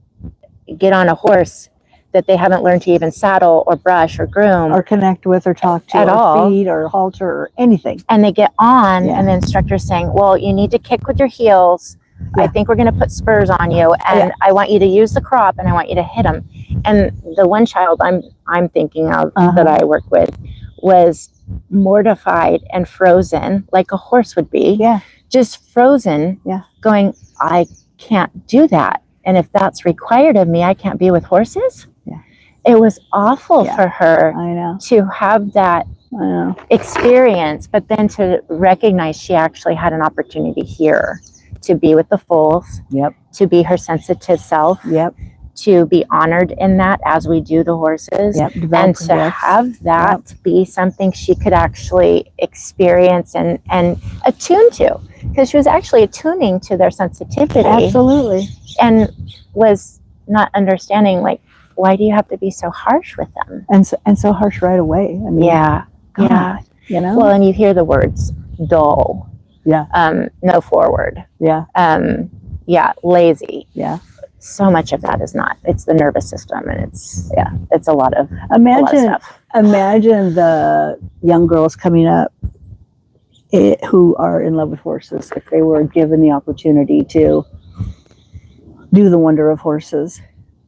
get on a horse that they haven't learned to even saddle or brush or groom or connect with or talk to at or all. Feed or halter or anything. And they get on and the instructor's saying, well, you need to kick with your heels. I think we're going to put spurs on you and I want you to use the crop and I want you to hit them. And the one child I'm thinking of that I work with was mortified and frozen like a horse would be. Yeah. Just frozen. Yeah. Going, I can't do that. And if that's required of me, I can't be with horses. Yeah. It was awful for her to have that experience, but then to recognize she actually had an opportunity here to be with the foals, to be her sensitive self, to be honored in that as we do the horses, and to have that be something she could actually experience and attune to, because she was actually attuning to their sensitivity. Absolutely. And was not understanding, like, why do you have to be so harsh with them? And so harsh right away. I mean, God, you know? Well, and you hear the words dull. Yeah. No forward. Yeah. Lazy. Yeah. So much of that is not. It's the nervous system, and it's a lot of stuff. Imagine the young girls coming up who are in love with horses if they were given the opportunity to do the wonder of horses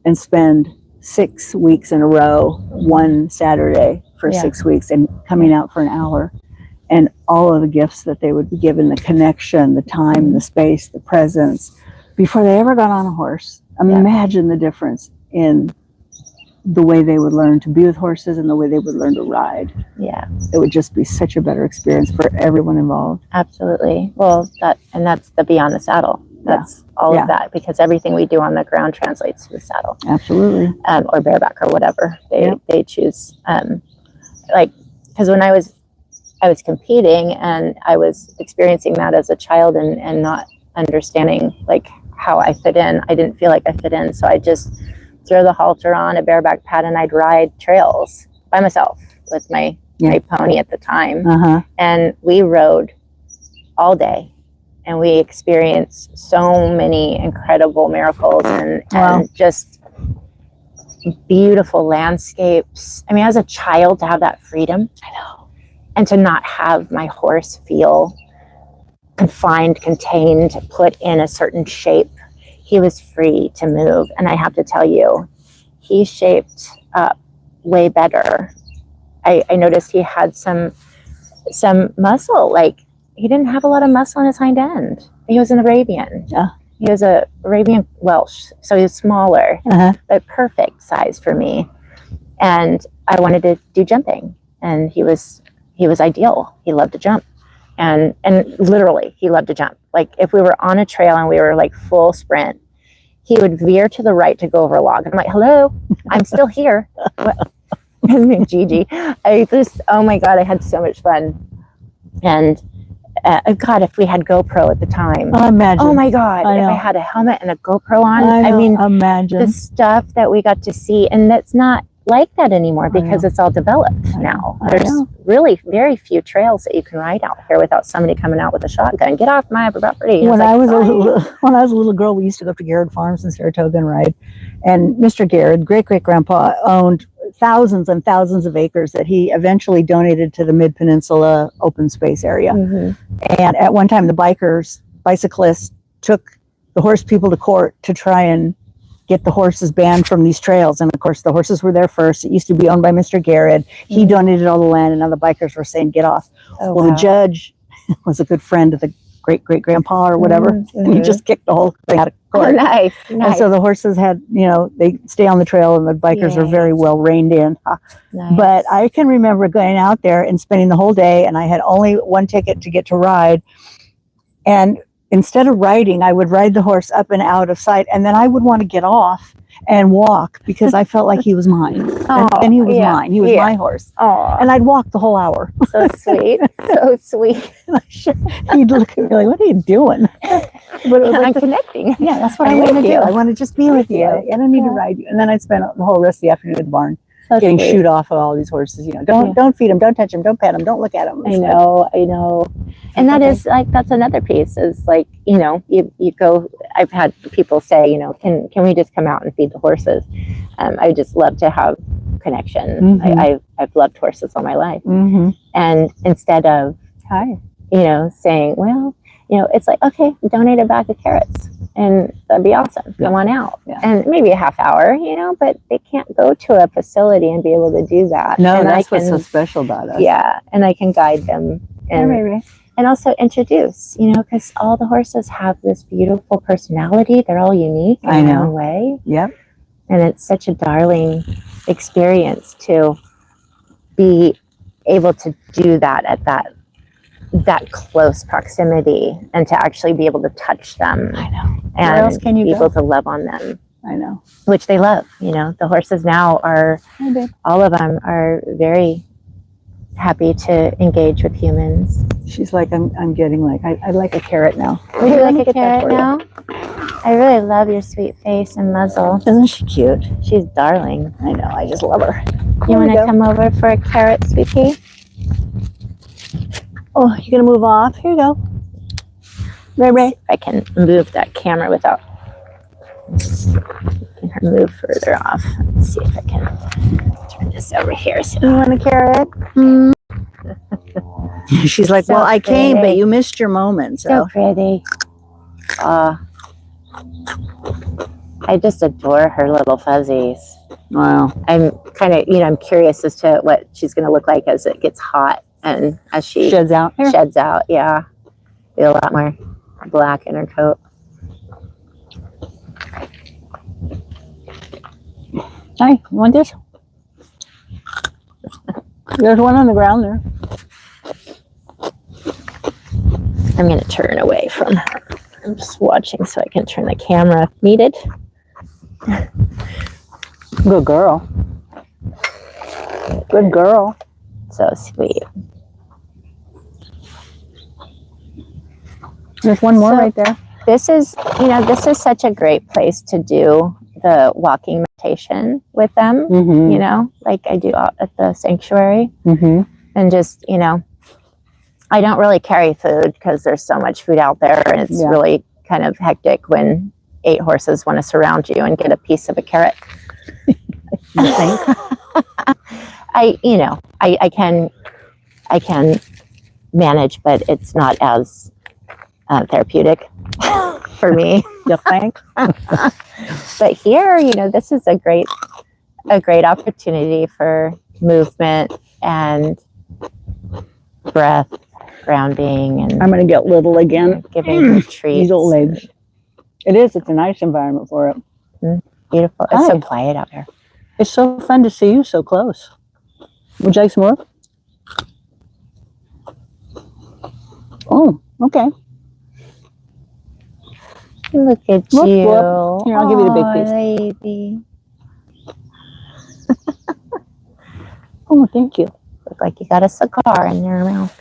and spend 6 weeks in a row, one Saturday for 6 weeks and coming out for an hour, and all of the gifts that they would be given, the connection, the time, the space, the presence, before they ever got on a horse. Imagine the difference in the way they would learn to be with horses and the way they would learn to ride. Yeah. It would just be such a better experience for everyone involved. Absolutely. Well, that's the beyond the saddle. That's all of that, because everything we do on the ground translates to the saddle. Absolutely. Or bareback or whatever they choose. Because when I was competing and I was experiencing that as a child and not understanding like how I fit in, I didn't feel like I fit in. So I just throw the halter on, a bareback pad, and I'd ride trails by myself with my pony at the time. And we rode all day. And we experienced so many incredible miracles and just beautiful landscapes. I mean, as a child, to have that freedom, and to not have my horse feel confined, contained, put in a certain shape. he was free to move. And I have to tell you, he shaped up way better. I noticed he had some muscle. Like, he didn't have a lot of muscle on his hind end. He was an Arabian. Yeah. He was a Arabian Welsh, so he was smaller, but perfect size for me. And I wanted to do jumping, and he was ideal. He loved to jump, and literally he loved to jump. Like, if we were on a trail and we were like full sprint, he would veer to the right to go over a log. And I'm like, hello, I'm still here. His name Gigi. Oh my God, I had so much fun. And God, if we had GoPro at the time. Imagine. Oh my God, if I had a helmet and a GoPro on. I mean, imagine the stuff that we got to see. And that's not like that anymore because it's all developed now. There's really very few trails that you can ride out here without somebody coming out with a shotgun. Get off my property. When I was a little girl, we used to go up to Garrett Farms in Saratoga and ride. And Mr. Garrett, great-great-grandpa, owned thousands and thousands of acres that he eventually donated to the Mid-Peninsula open space area. And at one time, the bicyclists took the horse people to court to try and get the horses banned from these trails. And of course, the horses were there first. It used to be owned by Mr. Garrett. He donated all the land, and now the bikers were saying, get off. The judge was a good friend of the great-great-grandpa or whatever, and he just kicked the whole thing out of court. Nice. And so the horses had, they stay on the trail, and the bikers are very well reined in. But I can remember going out there and spending the whole day, and I had only one ticket to get to ride. And instead of riding, I would ride the horse up and out of sight, and then I would want to get off and walk because I felt like he was mine. And he was mine. He was my horse. And I'd walk the whole hour. So sweet. So sweet. He'd look at me like, what are you doing? But it was I'm connecting. Yeah, that's what I want to do. I want to just be with you. I don't need to ride you. And then I'd spend the whole rest of the afternoon at the barn getting shooed off of all these horses. Don't feed them, don't touch them, don't pet them, don't look at them. I know. And that is like, that's another piece is like, you go, I've had people say, can we just come out and feed the horses? I just love to have connection. I've loved horses all my life. And instead of, saying, well, it's like, okay, donate a bag of carrots and that'd be awesome. Come on out. And maybe a half hour, but they can't go to a facility and be able to do that. No, and that's what's so special about us. Yeah. And I can guide them and also introduce, because all the horses have this beautiful personality. They're all unique in their own way. Yep. And it's such a darling experience to be able to do that at that close proximity and to actually be able to touch them. I know. And where else can you be go? able to love on them. I know. Which they love. The horses now are, all of them are very happy to engage with humans. She's like, I'm getting like, I'd like a carrot now. Would you like a carrot now? I really love your sweet face and muzzle. Isn't she cute? She's darling. I know. I just love her. You want to come over for a carrot, sweetie? Oh, you're going to move off? Here you go. Ray. I can move that camera without making her move further off. Let's see if I can turn this over here. So. You want a carrot? She's like, so well, I came, but you missed your moment. So pretty. I just adore her little fuzzies. Wow. I'm kind of, I'm curious as to what she's going to look like as it gets hot and as she sheds out. Yeah. Be a lot more black in her coat. Hi, you want this? There's one on the ground there. I'm going to turn away from her. I'm just watching so I can turn the camera if needed. Good girl. Good girl. So sweet. There's one more right there. This is such a great place to do the walking meditation with them, like I do out at the sanctuary. And just, I don't really carry food because there's so much food out there and it's really kind of hectic when 8 horses want to surround you and get a piece of a carrot. You think? I can manage, but it's not as therapeutic for me. You think? But here, you know, this is a great opportunity for movement and breath, grounding, and I'm going to get little again. giving retreats. These old legs. It is. It's a nice environment for it. Beautiful. It's so quiet out here. It's so fun to see you so close. Would you like some more? Oh, okay. Look at Whoop, you. whoop. Here, I'll give you the big piece. Baby. Oh, thank you. Look like you got a cigar in your mouth.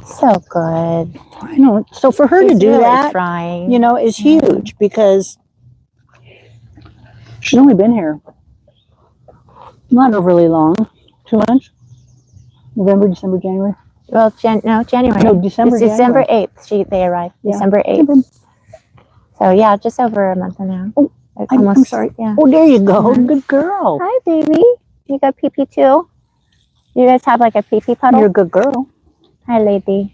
So good. I know. So for her to do really that, trying. you know, is huge because she's only been here not overly long. 2 months? November, December, January. Well, January. No, December. It's December 8th. They arrived. Yeah. December 8th. So yeah, just over a month now. Oh, I'm sorry. Yeah. Oh, there you go. Good girl. Hi, baby. You got pee-pee too? You guys have like a pee-pee puddle? You're a good girl. Hi, lady.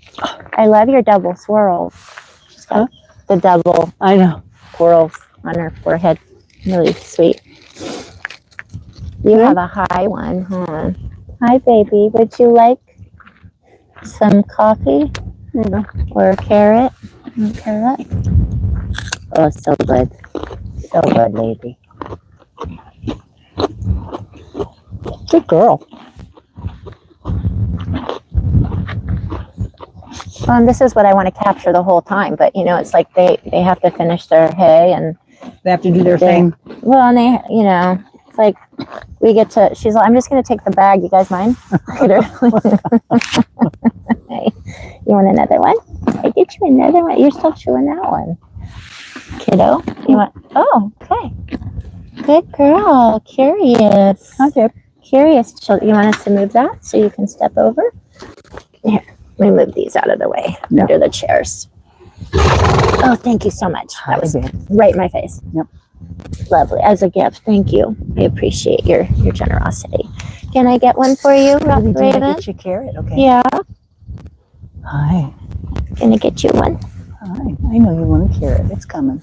I love your double swirls. She's got the double I know. swirls on her forehead. Really sweet. You have a high one, huh? Hi, baby. Would you like some coffee? Or a carrot? Carrot? Oh, so good. So good, lady. Good girl. This is what I want to capture the whole time, but you know, it's like they have to finish their hay and They have to do their thing. Well, and they, you know, it's like we get to. She's like, I'm just going to take the bag. You guys mind? Hey, you want another one? I get you another one. You're still chewing that one, kiddo. You want? Oh, okay. Good girl. Curious. Okay. Curious. You want us to move that so you can step over? Here. Let me move these out of the way under the chairs. Oh, thank you so much. That was right in my face. Yep. Lovely. As a gift. Thank you. I appreciate your generosity. Can I get one for you, Robyn Raven? Get you a carrot. Okay. Yeah. Hi. Can I get you one? Hi. I know you want a carrot. It's coming.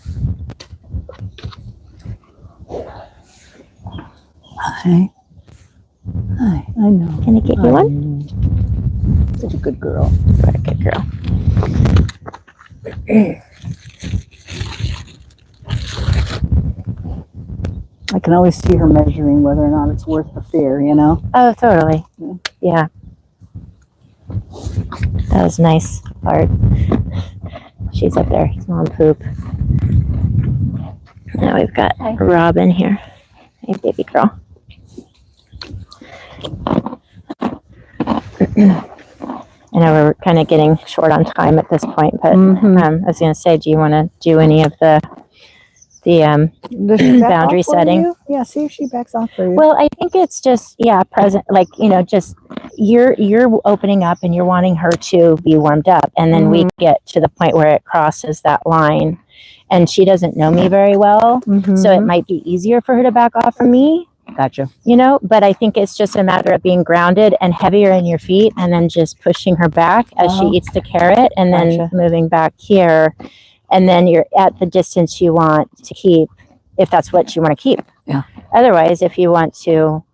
Hi. Hi. I know. Can I get you one? Such a good girl. What a good girl. I can always see her measuring whether or not it's worth the fear, you know? Oh, totally. Yeah. That was nice part. She's up there. Small poop. Now we've got Robyn here. Hey, baby girl. I know we're kind of getting short on time at this point, but I was going to say, do you want to do any of the boundary setting? Yeah, see if she backs off for you. Well, I think it's just present, like, you know, just you're opening up and you're wanting her to be warmed up, and then we get to the point where it crosses that line, and she doesn't know me very well, so it might be easier for her to back off from me. Gotcha. You know, but I think it's just a matter of being grounded and heavier in your feet, and then just pushing her back as she eats the carrot, and then moving back here, and then you're at the distance you want to keep, if that's what you want to keep. Yeah. Otherwise, if you want to,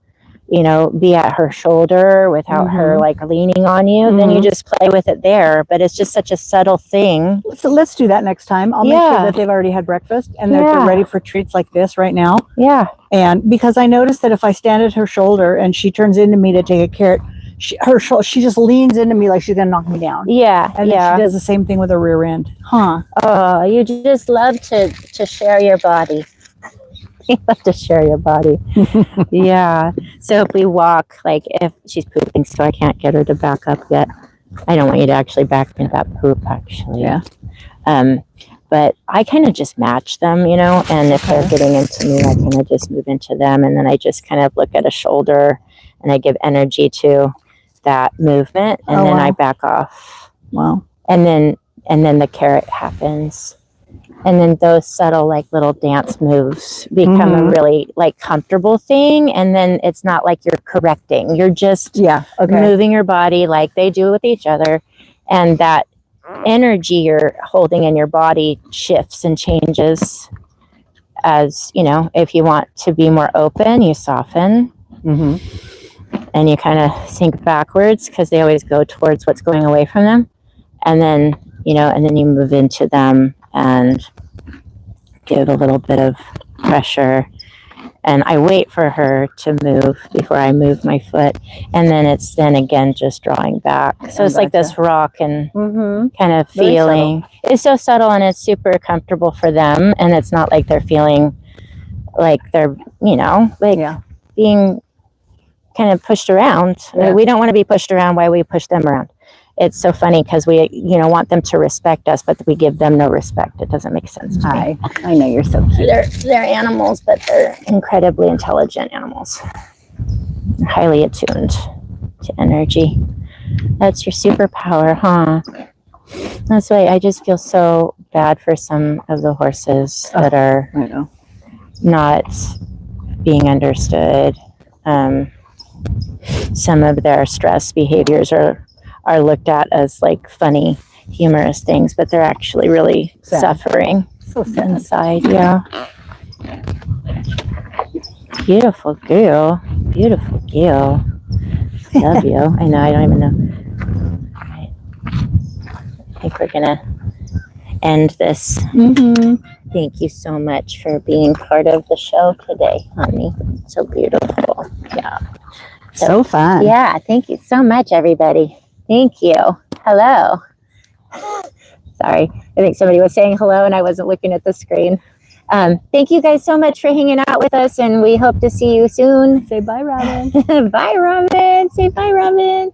you know, be at her shoulder without her like leaning on you, then you just play with it there. But it's just such a subtle thing. So let's do that next time. I'll make sure that they've already had breakfast and that they're ready for treats like this right now. Yeah. And because I noticed that if I stand at her shoulder and she turns into me to take a carrot, she just leans into me like she's gonna knock me down. Yeah. And then she does the same thing with her rear end. Huh. Oh, you just love to share your body. You love to share your body. Yeah. So if we walk, like if she's pooping, so I can't get her to back up yet. I don't want you to actually back into that poop, actually. Yeah. But I kind of just match them, you know, and if they're getting into me, I kind of just move into them, and then I just kind of look at a shoulder and I give energy to that movement, and then I back off. Wow. And then the carrot happens. And then those subtle, like, little dance moves become a really, like, comfortable thing. And then it's not like you're correcting. You're just moving your body like they do with each other. And that energy you're holding in your body shifts and changes. As you know, if you want to be more open, you soften. And you kind of sink backwards because they always go towards what's going away from them. And then, you know, and then you move into them and give a little bit of pressure. And I wait for her to move before I move my foot. And then it's then again just drawing back. So it's like this rock and kind of feeling. It's so subtle and it's super comfortable for them. And it's not like they're feeling like they're, you know, like being kind of pushed around. We don't want to be pushed around while we push them around. It's so funny because we, you know, want them to respect us, but we give them no respect. It doesn't make sense to me. I know, you're so cute. They're animals, but they're incredibly intelligent animals. They're highly attuned to energy. That's your superpower, huh? That's why I just feel so bad for some of the horses that are not being understood. Some of their stress behaviors are looked at as like funny, humorous things, but they're actually really suffering inside. Yeah. Beautiful girl. Beautiful girl. Love you. I know, I don't even know. Right. I think we're gonna end this. Thank you so much for being part of the show today, honey. So beautiful. Yeah. So fun. Yeah, thank you so much, everybody. Thank you. Hello. Sorry, I think somebody was saying hello and I wasn't looking at the screen. Thank you guys so much for hanging out with us, and we hope to see you soon. Say bye, Robyn. Bye, Robyn. Say bye, Robyn.